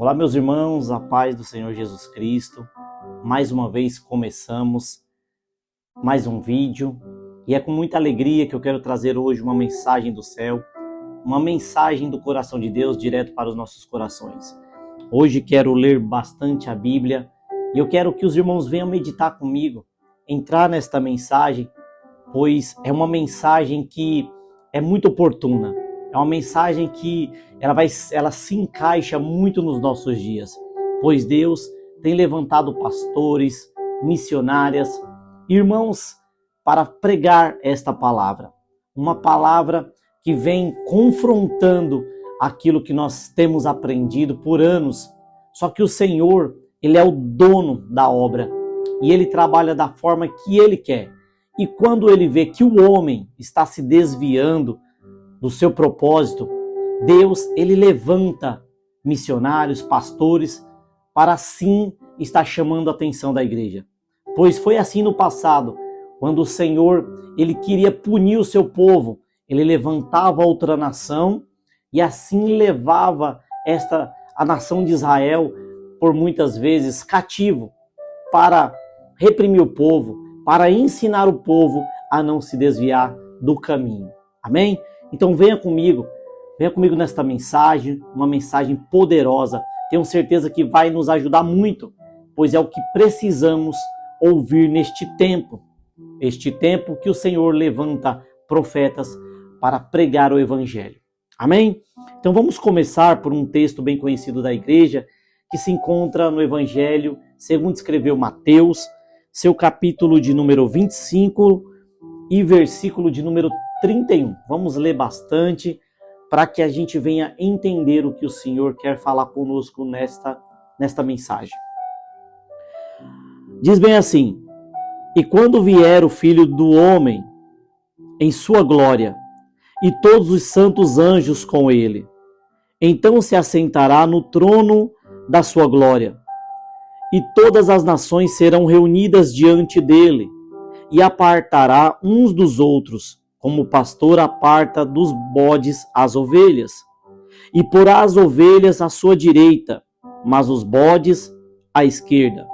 Olá, meus irmãos, a paz do Senhor Jesus Cristo. Mais uma vez começamos mais um vídeo e é com muita alegria que eu quero trazer hoje uma mensagem do céu, uma mensagem do coração de Deus direto para os nossos corações. Hoje quero ler bastante a Bíblia e eu quero que os irmãos venham meditar comigo, entrar nesta mensagem, pois é uma mensagem que é muito oportuna. É uma mensagem que ela se encaixa muito nos nossos dias, pois Deus tem levantado pastores, missionárias, irmãos para pregar esta palavra. Uma palavra que vem confrontando aquilo que nós temos aprendido por anos. Só que o Senhor, Ele é o dono da obra e Ele trabalha da forma que Ele quer. E quando Ele vê que o homem está se desviando do seu propósito, Deus, Ele levanta missionários, pastores, para assim estar chamando a atenção da igreja. Pois foi assim no passado, quando o Senhor, Ele queria punir o seu povo, Ele levantava outra nação e assim levava a nação de Israel, por muitas vezes cativo, para reprimir o povo, para ensinar o povo a não se desviar do caminho. Amém? Então venha comigo nesta mensagem, uma mensagem poderosa. Tenho certeza que vai nos ajudar muito, pois é o que precisamos ouvir neste tempo. Este tempo que o Senhor levanta profetas para pregar o Evangelho. Amém? Então vamos começar por um texto bem conhecido da igreja, que se encontra no Evangelho, segundo escreveu Mateus, seu capítulo de número 25 e versículo de número 31. Vamos ler bastante para que a gente venha entender o que o Senhor quer falar conosco nesta mensagem. Diz bem assim: e quando vier o Filho do Homem em sua glória, e todos os santos anjos com ele, então se assentará no trono da sua glória, e todas as nações serão reunidas diante dele, e apartará uns dos outros, como o pastor aparta dos bodes as ovelhas. E porá as ovelhas à sua direita, mas os bodes à esquerda.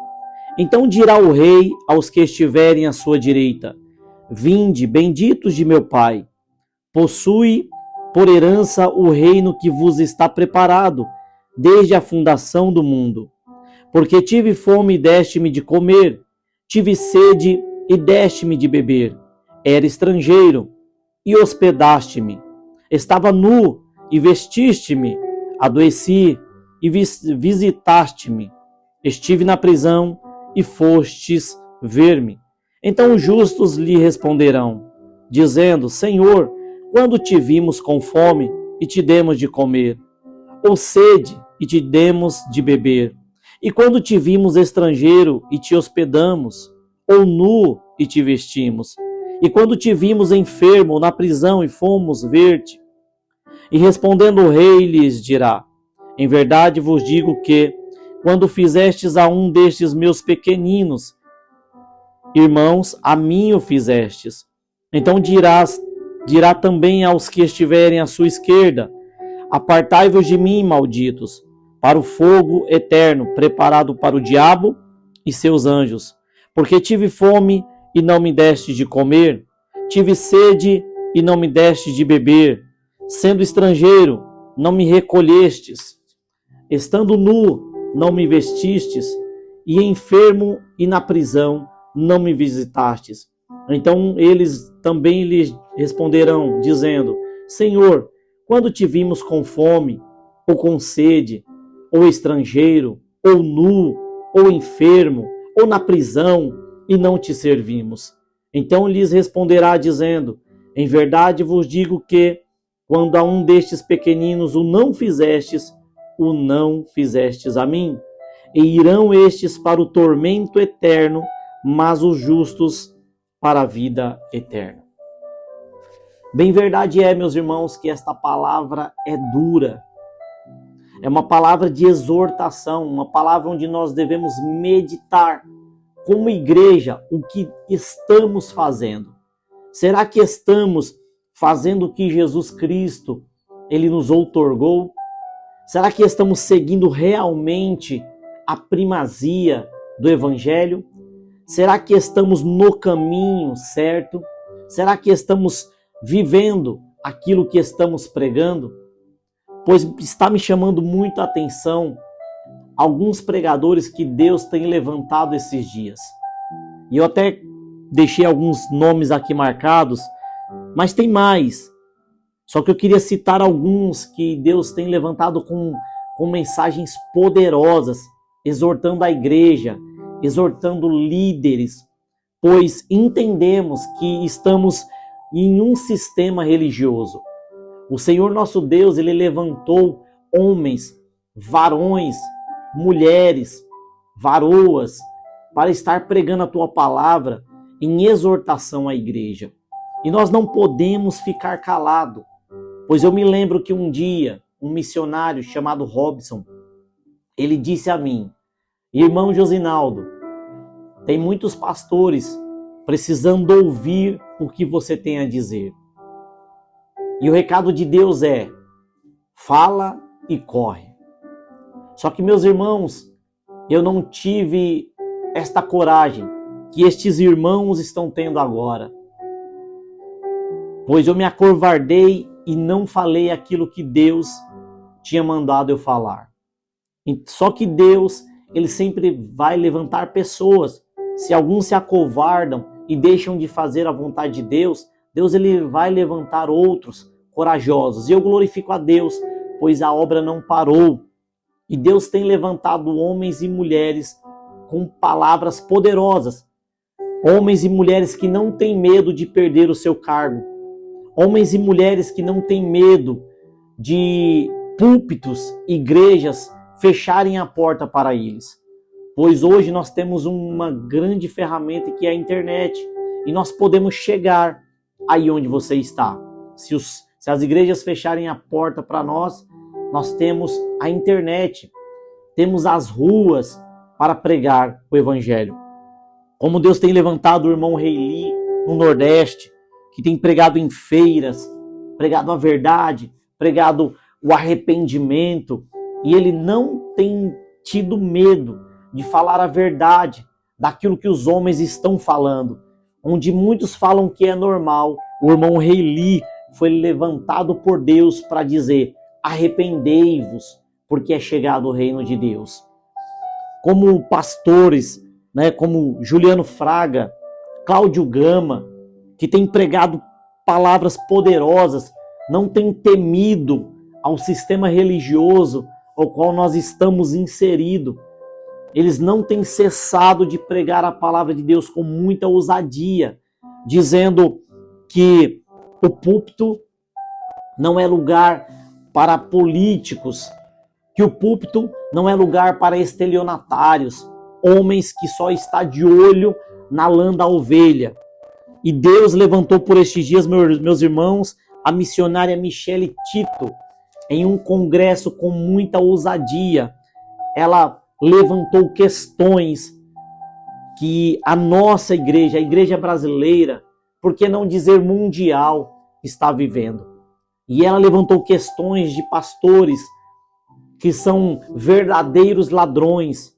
Então dirá o rei aos que estiverem à sua direita: vinde, benditos de meu Pai, possui por herança o reino que vos está preparado desde a fundação do mundo. Porque tive fome e deste-me de comer, tive sede e deste-me de beber, era estrangeiro e hospedaste-me, estava nu e vestiste-me, adoeci e visitaste-me, estive na prisão e fostes ver-me. Então os justos lhe responderão, dizendo: Senhor, quando te vimos com fome e te demos de comer, ou sede e te demos de beber? E quando te vimos estrangeiro e te hospedamos, ou nu e te vestimos? E quando te vimos enfermo na prisão e fomos ver-te? E respondendo o rei lhes dirá: em verdade vos digo que, quando fizestes a um destes meus pequeninos irmãos, a mim o fizestes. Então dirá também aos que estiverem à sua esquerda: apartai-vos de mim, malditos, para o fogo eterno, preparado para o diabo e seus anjos. Porque tive fome e não me deste de comer, tive sede e não me deste de beber, sendo estrangeiro, não me recolhestes, estando nu, não me vestistes, e enfermo e na prisão, não me visitastes. Então eles também lhe responderão, dizendo: Senhor, quando te vimos com fome, ou com sede, ou estrangeiro, ou nu, ou enfermo, ou na prisão, e não te servimos? Então lhes responderá, dizendo: em verdade vos digo que, quando a um destes pequeninos o não fizestes a mim. E irão estes para o tormento eterno, mas os justos para a vida eterna. Bem verdade é, meus irmãos, que esta palavra é dura. É uma palavra de exortação, uma palavra onde nós devemos meditar como igreja o que estamos fazendo. Será que estamos fazendo o que Jesus Cristo ele nos outorgou? Será que estamos seguindo realmente a primazia do Evangelho? Será que estamos no caminho certo? Será que estamos vivendo aquilo que estamos pregando? Pois está me chamando muito a atenção alguns pregadores que Deus tem levantado esses dias. E eu até deixei alguns nomes aqui marcados, mas tem mais. Só que eu queria citar alguns que Deus tem levantado com mensagens poderosas, exortando a igreja, exortando líderes, pois entendemos que estamos em um sistema religioso. O Senhor nosso Deus, Ele levantou homens, varões, mulheres, varoas, para estar pregando a tua palavra em exortação à igreja. E nós não podemos ficar calados, pois eu me lembro que um dia, um missionário chamado Robson, ele disse a mim: irmão Josinaldo, tem muitos pastores precisando ouvir o que você tem a dizer. E o recado de Deus é: fala e corre. Só que, meus irmãos, eu não tive esta coragem que estes irmãos estão tendo agora, pois eu me acovardei e não falei aquilo que Deus tinha mandado eu falar. Só que Deus, Ele sempre vai levantar pessoas. Se alguns se acovardam e deixam de fazer a vontade de Deus, Deus Ele vai levantar outros corajosos. E eu glorifico a Deus, pois a obra não parou. E Deus tem levantado homens e mulheres com palavras poderosas. Homens e mulheres que não têm medo de perder o seu cargo. Homens e mulheres que não têm medo de púlpitos, igrejas fecharem a porta para eles. Pois hoje nós temos uma grande ferramenta que é a internet. E nós podemos chegar aí onde você está. Se as igrejas fecharem a porta para nós, nós temos a internet. Temos as ruas para pregar o Evangelho. Como Deus tem levantado o irmão Reili no Nordeste, que tem pregado em feiras, pregado a verdade, pregado o arrependimento, e ele não tem tido medo de falar a verdade daquilo que os homens estão falando. Onde muitos falam que é normal, o irmão Reili foi levantado por Deus para dizer: arrependei-vos, porque é chegado o reino de Deus. Como pastores, como Juliano Fraga, Cláudio Gama, que tem pregado palavras poderosas, não tem temido ao sistema religioso ao qual nós estamos inseridos. Eles não têm cessado de pregar a palavra de Deus com muita ousadia, dizendo que o púlpito não é lugar para políticos, que o púlpito não é lugar para estelionatários, homens que só está de olho na lã da ovelha. E Deus levantou por estes dias, meus irmãos, a missionária Michele Tito, em um congresso com muita ousadia. Ela levantou questões que a nossa igreja, a igreja brasileira, por que não dizer mundial, está vivendo. E ela levantou questões de pastores que são verdadeiros ladrões,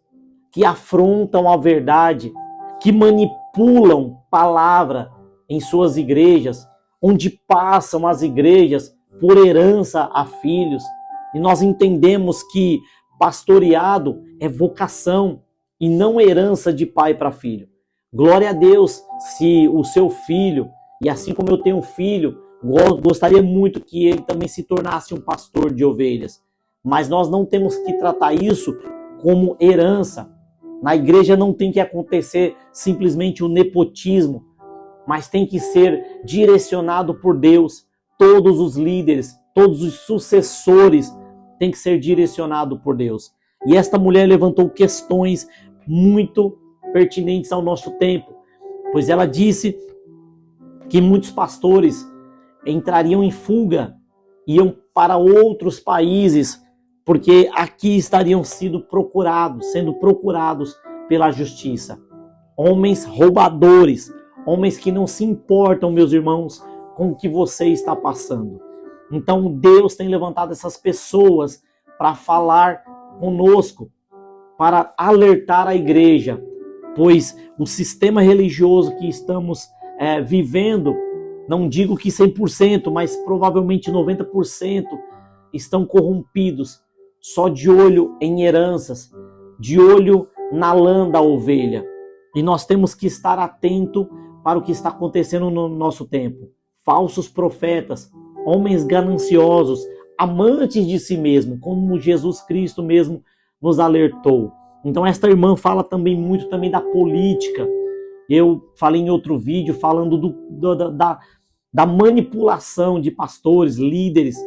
que afrontam a verdade, que manipulam palavra em suas igrejas, onde passam as igrejas por herança a filhos. E nós entendemos que pastoreado é vocação e não herança de pai para filho. Glória a Deus se o seu filho, e assim como eu tenho um filho, gostaria muito que ele também se tornasse um pastor de ovelhas. Mas nós não temos que tratar isso como herança. Na igreja não tem que acontecer simplesmente o nepotismo, mas tem que ser direcionado por Deus. Todos os líderes, todos os sucessores têm que ser direcionados por Deus. E esta mulher levantou questões muito pertinentes ao nosso tempo, pois ela disse que muitos pastores entrariam em fuga, iam para outros países, porque aqui estariam sendo procurados pela justiça. Homens roubadores, homens que não se importam, meus irmãos, com o que você está passando. Então Deus tem levantado essas pessoas para falar conosco, para alertar a igreja, pois o sistema religioso que estamos vivendo, não digo que 100%, mas provavelmente 90% estão corrompidos, só de olho em heranças, de olho na lã da ovelha. E nós temos que estar atento para o que está acontecendo no nosso tempo. Falsos profetas, homens gananciosos, amantes de si mesmo, como Jesus Cristo mesmo nos alertou. Então esta irmã fala também muito também da política. Eu falei em outro vídeo falando da manipulação de pastores, líderes,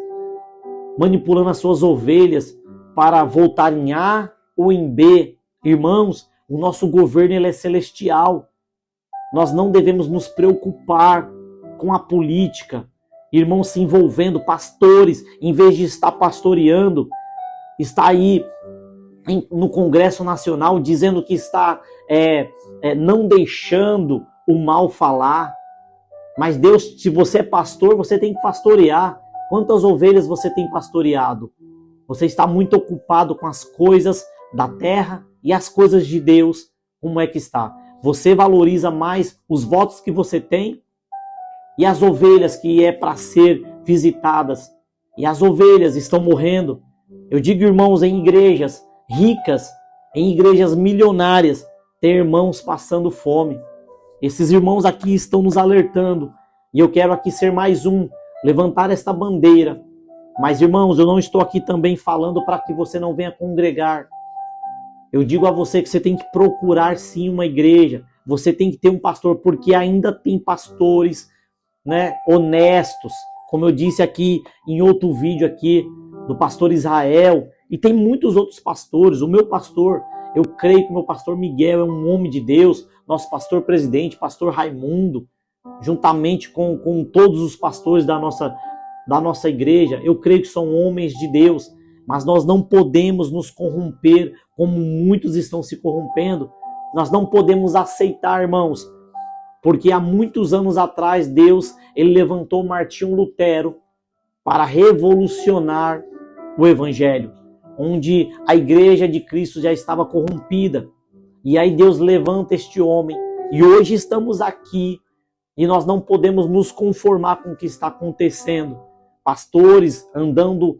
manipulando as suas ovelhas para votar em A ou em B. Irmãos, o nosso governo ele é celestial. Nós não devemos nos preocupar com a política. Irmãos se envolvendo, pastores, em vez de estar pastoreando, está aí no Congresso Nacional dizendo que está não deixando o mal falar. Mas Deus, se você é pastor, você tem que pastorear. Quantas ovelhas você tem pastoreado? Você está muito ocupado com as coisas da terra e as coisas de Deus. Como é que está? Você valoriza mais os votos que você tem e as ovelhas que é para ser visitadas. E as ovelhas estão morrendo. Eu digo, irmãos, em igrejas ricas, em igrejas milionárias, tem irmãos passando fome. Esses irmãos aqui estão nos alertando. E eu quero aqui ser mais um, levantar esta bandeira. Mas, irmãos, eu não estou aqui também falando para que você não venha congregar. Eu digo a você que você tem que procurar sim uma igreja. Você tem que ter um pastor, porque ainda tem pastores, né, honestos. Como eu disse aqui em outro vídeo aqui, do pastor Israel. E tem muitos outros pastores. O meu pastor, eu creio que o meu pastor Miguel é um homem de Deus. Nosso pastor presidente, pastor Raimundo, juntamente com todos os pastores da nossa igreja, eu creio que são homens de Deus. Mas nós não podemos nos corromper como muitos estão se corrompendo. Nós não podemos aceitar, irmãos, porque há muitos anos atrás Deus ele levantou Martinho Lutero para revolucionar o evangelho, onde a igreja de Cristo já estava corrompida. E aí Deus levanta este homem e hoje estamos aqui e nós não podemos nos conformar com o que está acontecendo. Pastores andando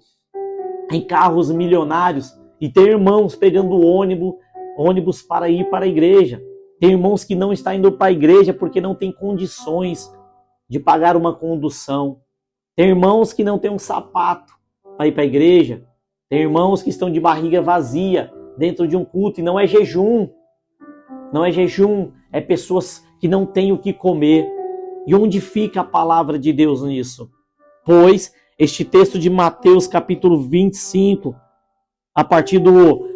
em carros milionários e tem irmãos pegando ônibus para ir para a igreja. Tem irmãos que não estão indo para a igreja porque não tem condições de pagar uma condução. Tem irmãos que não têm um sapato para ir para a igreja. Tem irmãos que estão de barriga vazia dentro de um culto e não é jejum. Não é jejum, é pessoas que não têm o que comer. E onde fica a palavra de Deus nisso? Pois este texto de Mateus capítulo 25, a partir do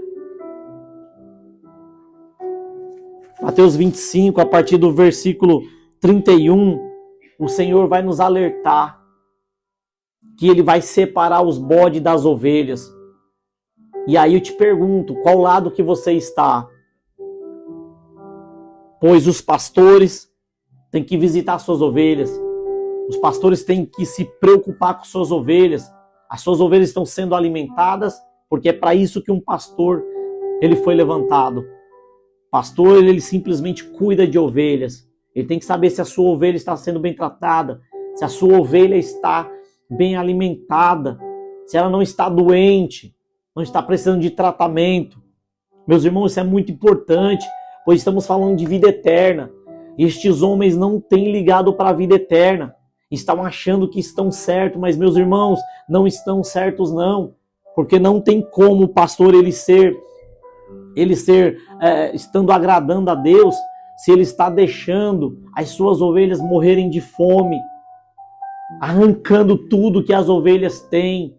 Mateus 25, a partir do versículo 31, o Senhor vai nos alertar que Ele vai separar os bodes das ovelhas. E aí eu te pergunto, qual lado que você está? Pois os pastores têm que visitar suas ovelhas. Os pastores têm que se preocupar com suas ovelhas. As suas ovelhas estão sendo alimentadas, porque é para isso que um pastor ele foi levantado. Pastor, ele simplesmente cuida de ovelhas. Ele tem que saber se a sua ovelha está sendo bem tratada, se a sua ovelha está bem alimentada, se ela não está doente, não está precisando de tratamento. Meus irmãos, isso é muito importante, pois estamos falando de vida eterna. Estes homens não têm ligado para a vida eterna. Estão achando que estão certos, mas meus irmãos, não estão certos não. Porque não tem como o pastor ele ser estando agradando a Deus, se ele está deixando as suas ovelhas morrerem de fome, arrancando tudo que as ovelhas têm,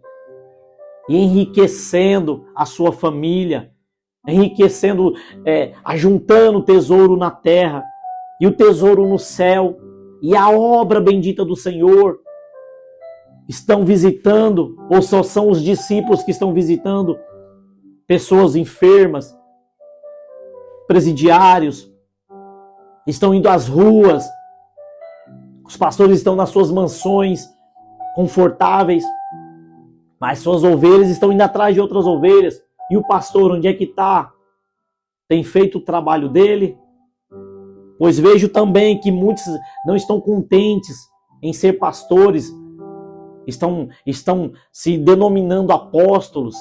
e enriquecendo a sua família, enriquecendo, ajuntando tesouro na terra, e o tesouro no céu, e a obra bendita do Senhor. Estão visitando, ou só são os discípulos que estão visitando pessoas enfermas, presidiários, estão indo às ruas, os pastores estão nas suas mansões confortáveis, Mas suas ovelhas estão indo atrás de outras ovelhas. E o pastor, onde é que está? Tem feito o trabalho dele? Pois vejo também que muitos não estão contentes em ser pastores, estão se denominando apóstolos,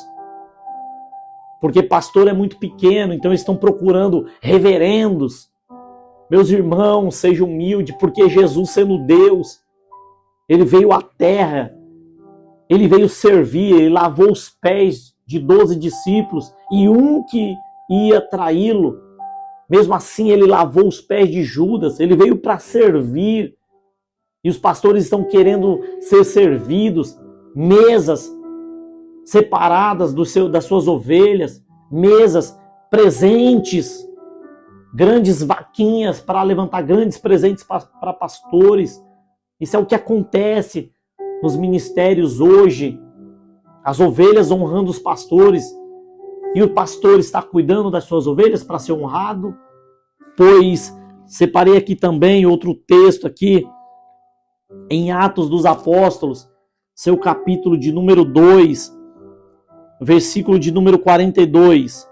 porque pastor é muito pequeno, então estão procurando reverendos. Meus irmãos, seja humilde, porque Jesus, sendo Deus, ele veio à terra, ele veio servir, ele lavou os pés de 12 discípulos e um que ia traí-lo. Mesmo assim, ele lavou os pés de Judas, ele veio para servir. E os pastores estão querendo ser servidos, mesas separadas das suas ovelhas, mesas, presentes, grandes vaquinhas para levantar grandes presentes para pastores. Isso é o que acontece nos ministérios hoje. As ovelhas honrando os pastores. E o pastor está cuidando das suas ovelhas para ser honrado? Pois separei aqui também outro texto aqui, em Atos dos Apóstolos, seu capítulo de número 2, versículo de número 42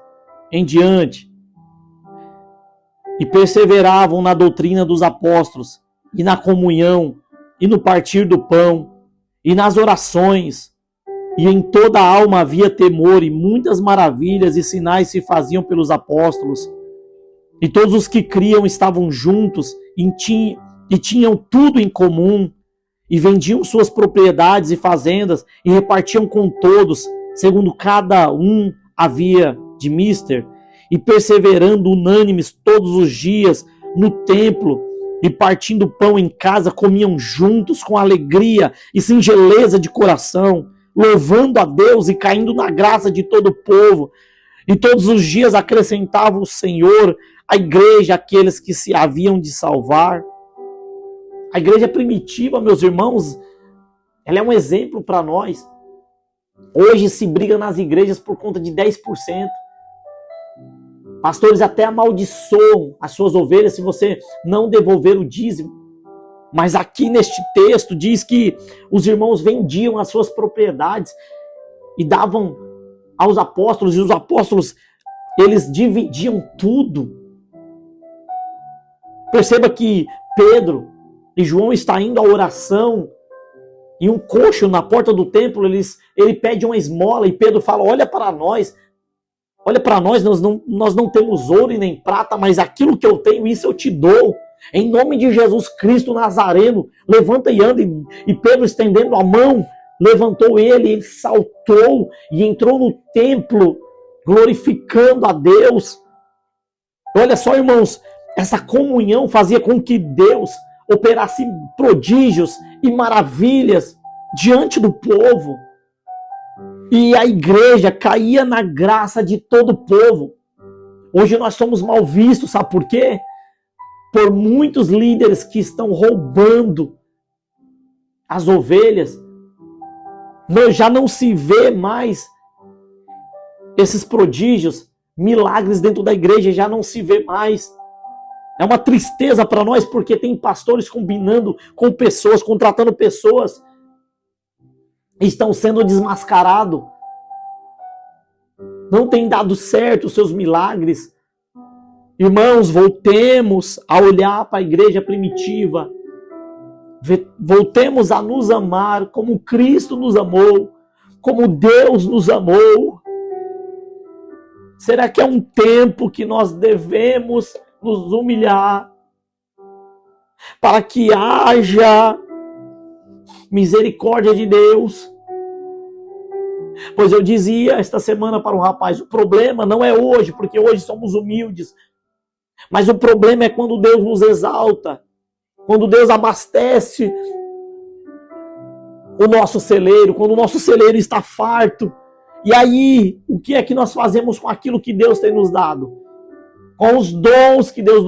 em diante. E perseveravam na doutrina dos apóstolos, e na comunhão, e no partir do pão, e nas orações. E em toda a alma havia temor, e muitas maravilhas e sinais se faziam pelos apóstolos. E todos os que criam estavam juntos, e tinham tudo em comum, e vendiam suas propriedades e fazendas, e repartiam com todos, segundo cada um havia de mister, e perseverando unânimes todos os dias no templo, e partindo pão em casa, comiam juntos com alegria e singeleza de coração, louvando a Deus e caindo na graça de todo o povo. E todos os dias acrescentava o Senhor à igreja aqueles que se haviam de salvar. A igreja primitiva, meus irmãos, ela é um exemplo para nós. Hoje se briga nas igrejas por conta de 10%. Pastores até amaldiçoam as suas ovelhas se você não devolver o dízimo. Mas aqui neste texto diz que os irmãos vendiam as suas propriedades e davam aos apóstolos, e os apóstolos, eles dividiam tudo. Perceba que Pedro e João estão indo à oração, e um coxo na porta do templo, ele pede uma esmola, e Pedro fala, olha para nós, nós não temos ouro e nem prata, mas aquilo que eu tenho, isso eu te dou. Em nome de Jesus Cristo Nazareno, levanta e anda. E Pedro, estendendo a mão, levantou ele saltou e entrou no templo, glorificando a Deus. Olha só, irmãos, essa comunhão fazia com que Deus operasse prodígios e maravilhas diante do povo. E a igreja caía na graça de todo o povo. Hoje nós somos mal vistos, sabe por quê? Por muitos líderes que estão roubando as ovelhas. Já não se vê mais esses prodígios, milagres dentro da igreja, já não se vê mais. É uma tristeza para nós, porque tem pastores combinando com pessoas, contratando pessoas, estão sendo desmascarados. Não tem dado certo os seus milagres. Irmãos, voltemos a olhar para a igreja primitiva. Voltemos a nos amar como Cristo nos amou, como Deus nos amou. Será que é um tempo que nós devemos nos humilhar para que haja misericórdia de Deus? Pois eu dizia esta semana para um rapaz, o problema não é hoje, porque hoje somos humildes, mas o problema é quando Deus nos exalta, quando Deus abastece o nosso celeiro, quando o nosso celeiro está farto. E aí, o que é que nós fazemos com aquilo que Deus tem nos dado? Com os dons que Deus nos